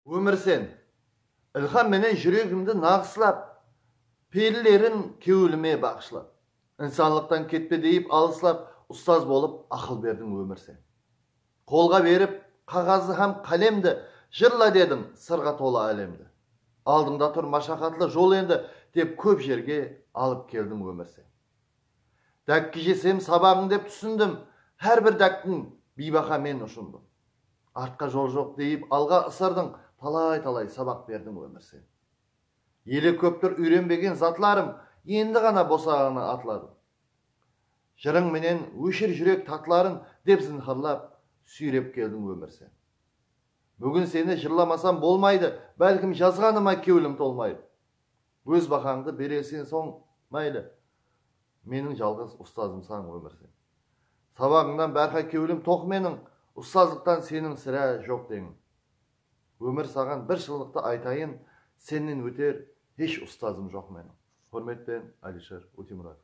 Өмір сен, ilham menen жүрегімді нағыслап, перілерін кеуіліме бақшылап, инсанлықтан кетпе дейіп алыслап, ұстаз болып ақыл бердің өмір сен. Қолға беріп, қағазы һәм қалемді, жырла дедің сырға толы әлемді. Алдыңда тұр машақатлы жол енді, деп көп жерге алып келдің өмір сен. Дәккі жесем сабағың деп түсіндім, әрбір дәктің бейбақа мен ұшындым. Артқа жол жоқ дейіп алға ысырдың, талай-талай сабақ бердің өмір сен. Елі көптір үйренбеген затларым, енді ғана босағына атладым. Жырың менен өшір жүрек татларын деп зінхарлап, сүйреп келдің өмір сен. Бүгін сені жырламасам болмайды, бәлкім жазғаныма кеуілім толмайды. Өз бақаңды бересен соң майлы, менің жалғыз ұстазымсаң өмір сен. Сабағыңнан бәрқа кеуілім тоқ менің, ұстаздықтан сенің сірә жоқ деңің. Өмір саған бір шындықты айтайын, сенен өтер еш ұстазым жоқ менің. Құрметпен, Алишер Утемуров.